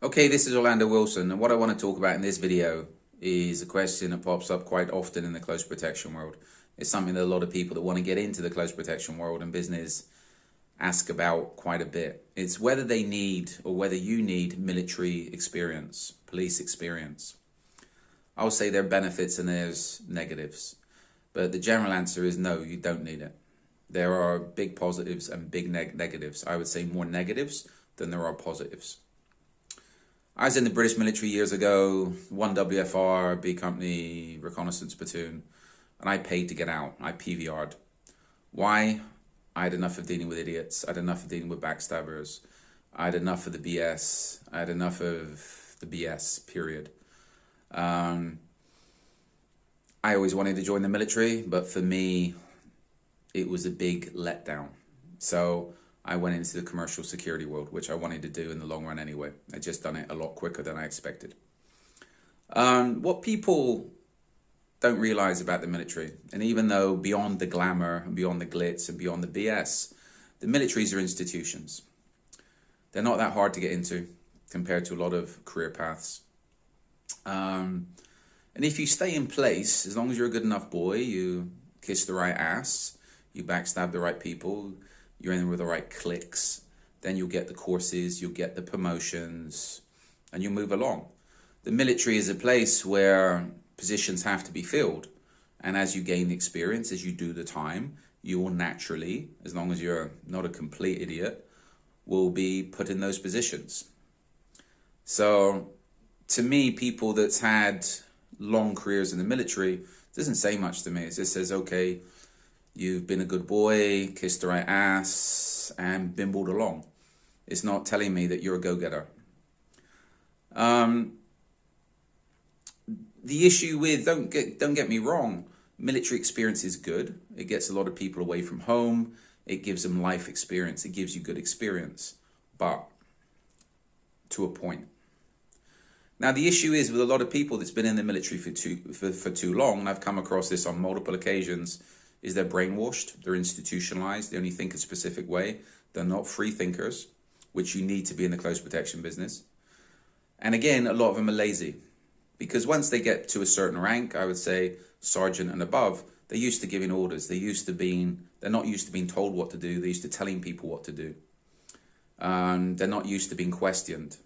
Okay, this is Orlando Wilson, and what I want to talk about in this video is a question that pops up quite often in the close protection world. It's something that a lot of people that want to get into the close protection world and business ask about quite a bit. It's whether they need or whether you need military experience, police experience. I'll say there are benefits and there's negatives, but the general answer is no, you don't need it. There are big positives and big negatives. I would say more negatives than there are positives. I was in the British military years ago, 1 WFR, B Company, reconnaissance platoon, and I paid to get out. I PVR'd. Why? I had enough of dealing with idiots. I had enough of dealing with backstabbers. I had enough of the BS. I had enough of the BS, period. I always wanted to join the military, but for me, it was a big letdown. So I went into the commercial security world, which I wanted to do in the long run anyway. I just done it a lot quicker than I expected. What people don't realize about the military, and even though beyond the glamour and beyond the glitz and beyond the BS, the militaries are institutions. They're not that hard to get into compared to a lot of career paths. And if you stay in place, as long as you're a good enough boy, you kiss the right ass, you backstab the right people, you're in with the right cliques, then you'll get the courses, you'll get the promotions, and you'll move along. The military is a place where positions have to be filled. And as you gain experience, as you do the time, you will naturally, as long as you're not a complete idiot, will be put in those positions. So to me, people that's had long careers in the military doesn't say much to me. It just says, okay, you've been a good boy, kissed the right ass, and bimbled along. It's not telling me that you're a go-getter. The issue with, don't get me wrong, military experience is good. It gets a lot of people away from home. It gives them life experience. It gives you good experience, but to a point. Now, the issue is with a lot of people that's been in the military for too long, and I've come across this on multiple occasions, is they're brainwashed, they're institutionalized, they only think a specific way. They're not free thinkers, which you need to be in the close protection business. And again, a lot of them are lazy, because once they get to a certain rank, I would say sergeant and above, they're used to giving orders. They're not used to being told what to do. They're used to telling people what to do. They're not used to being questioned.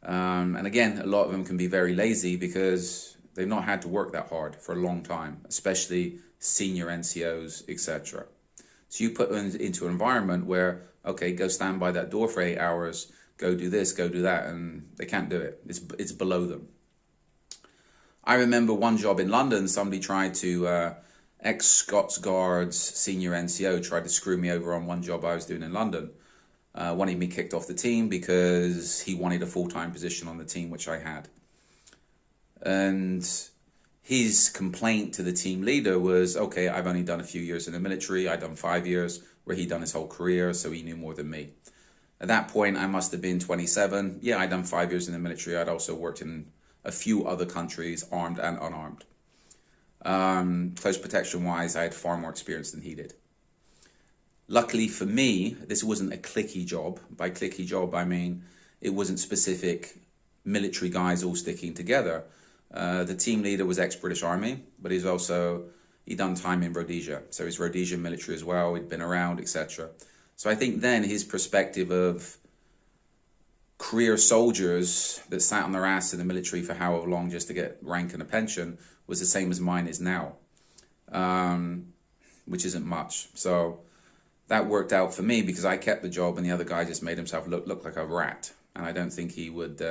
And again, a lot of them can be very lazy because they've not had to work that hard for a long time, especially senior NCOs, etc. So you put them into an environment where, okay, go stand by that door for 8 hours, go do this, go do that, and they can't do it. It's below them. I remember one job in London, somebody tried to, ex-Scots Guards senior NCO tried to screw me over on one job I was doing in London. Wanted me kicked off the team because he wanted a full-time position on the team, which I had. And his complaint to the team leader was, okay, I've only done a few years in the military. I've done 5 years, where he'd done his whole career, so he knew more than me. At that point, I must have been 27. Yeah, I'd done 5 years in the military. I'd also worked in a few other countries, armed and unarmed. Close protection-wise, I had far more experience than he did. Luckily for me, this wasn't a cliquey job. By cliquey job, I mean it wasn't specific military guys all sticking together. The team leader was ex-British Army, but he'd done time in Rhodesia. So he's Rhodesian military as well. He'd been around, etc. So I think then his perspective of career soldiers that sat on their ass in the military for however long just to get rank and a pension was the same as mine is now, which isn't much. So that worked out for me because I kept the job and the other guy just made himself look like a rat. And I don't think he would...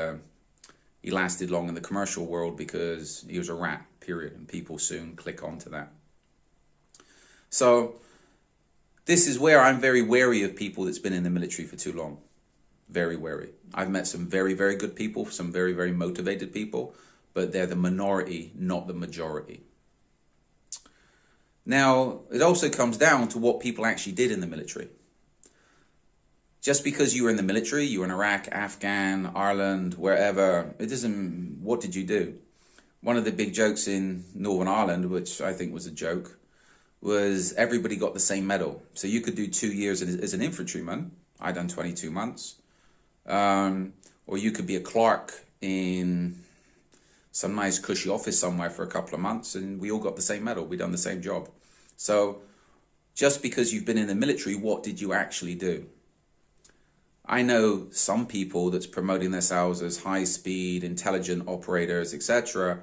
He lasted long in the commercial world because he was a rat, period, and people soon click onto that. So this is where I'm very wary of people that's been in the military for too long. Very wary. I've met some very, very good people, some very, very motivated people, but they're the minority, not the majority. Now, it also comes down to what people actually did in the military. Just because you were in the military, you were in Iraq, Afghan, Ireland, wherever, what did you do? One of the big jokes in Northern Ireland, which I think was a joke, was everybody got the same medal. So you could do 2 years as an infantryman. I done 22 months. or you could be a clerk in some nice cushy office somewhere for a couple of months, and we all got the same medal. We done the same job. So just because you've been in the military, what did you actually do? I know some people that's promoting themselves as high-speed, intelligent operators, etc.,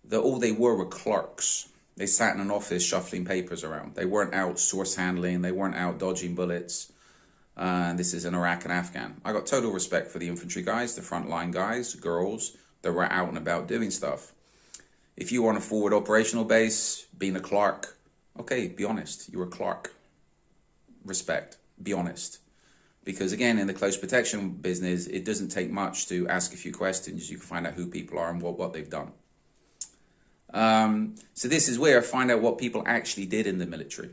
that all they were clerks. They sat in an office shuffling papers around. They weren't out source handling. They weren't out dodging bullets. This is in Iraq and Afghan. I got total respect for the infantry guys, the frontline guys, girls, that were out and about doing stuff. If you were on a forward operational base, being a clerk, okay, be honest. You were a clerk. Respect. Be honest. Because again, in the close protection business, it doesn't take much to ask a few questions. You can find out who people are and what they've done. So this is where I find out what people actually did in the military.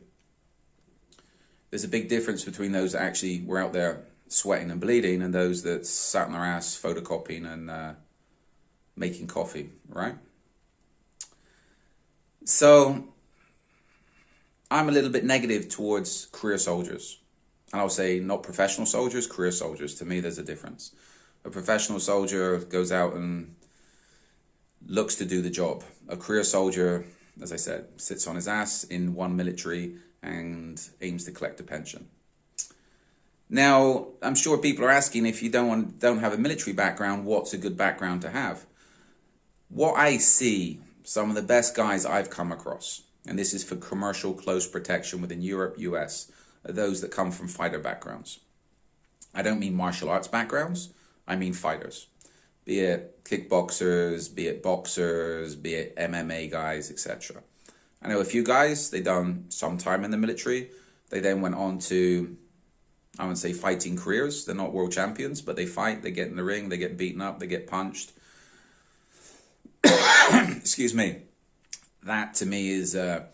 There's a big difference between those that actually were out there sweating and bleeding and those that sat on their ass photocopying and making coffee, right? So I'm a little bit negative towards career soldiers. And I'll say not professional soldiers, career soldiers. To me, there's a difference. A professional soldier goes out and looks to do the job. A career soldier, as I said, sits on his ass in one military and aims to collect a pension. Now, I'm sure people are asking, if you don't have a military background, what's a good background to have? What I see, some of the best guys I've come across, and this is for commercial close protection within Europe, US, are those that come from fighter backgrounds. I don't mean martial arts backgrounds, I mean fighters. Be it kickboxers, be it boxers, be it MMA guys, etc. I know a few guys, they done some time in the military. They then went on to, I wouldn't say fighting careers. They're not world champions, but they fight, they get in the ring, they get beaten up, they get punched. Excuse me. That to me is a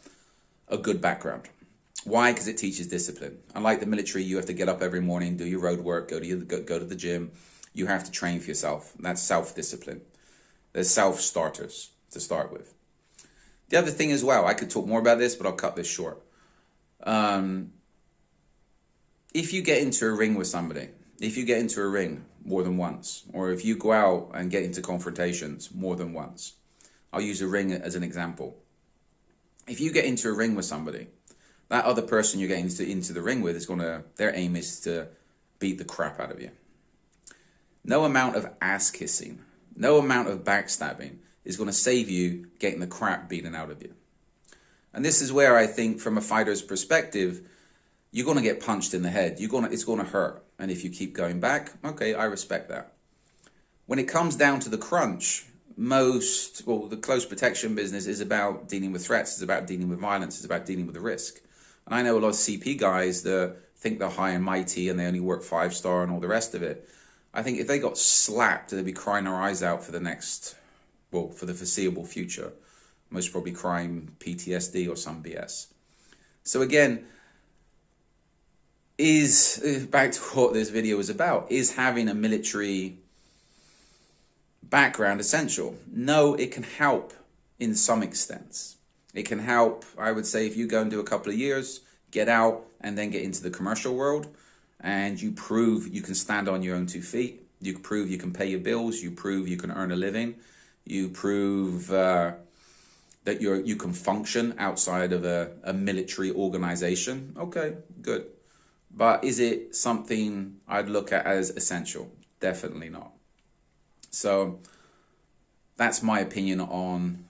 good background. Why? Because it teaches discipline. Unlike the military, you have to get up every morning, do your road work, go to the gym. You have to train for yourself. That's self-discipline. There's self-starters to start with. The other thing as well, I could talk more about this, but I'll cut this short. If you get into a ring with somebody, if you get into a ring more than once, or if you go out and get into confrontations more than once, I'll use a ring as an example. If you get into a ring with somebody, that other person you're getting into the ring with is their aim is to beat the crap out of you. No amount of ass kissing, no amount of backstabbing is going to save you getting the crap beaten out of you. And this is where I think from a fighter's perspective, you're going to get punched in the head. It's going to hurt. And if you keep going back, okay, I respect that. When it comes down to the crunch, the close protection business is about dealing with threats. It's about dealing with violence. It's about dealing with the risk. And I know a lot of CP guys that think they're high and mighty and they only work 5-star and all the rest of it. I think if they got slapped, they'd be crying their eyes out for for the foreseeable future. Most probably crying PTSD or some BS. So again, back to what this video is about, is having a military background essential? No, it can help in some extents. It can help, I would say, if you go and do a couple of years, get out and then get into the commercial world, and you prove you can stand on your own 2 feet, you prove you can pay your bills, you prove you can earn a living, you prove that you can function outside of a military organization. Okay, good. But is it something I'd look at as essential? Definitely not. So that's my opinion on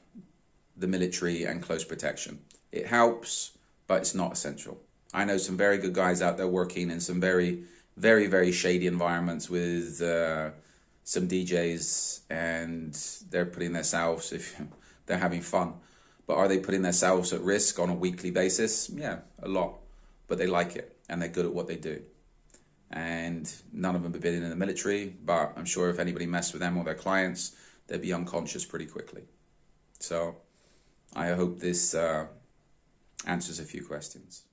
the military and close protection. It helps, but it's not essential. I know some very good guys out there working in some very, very, very shady environments with some DJs, and they're putting themselves, if they're having fun. But are they putting themselves at risk on a weekly basis? Yeah, a lot. But they like it, and they're good at what they do. And none of them have been in the military, but I'm sure if anybody messed with them or their clients, they'd be unconscious pretty quickly. So I hope this answers a few questions.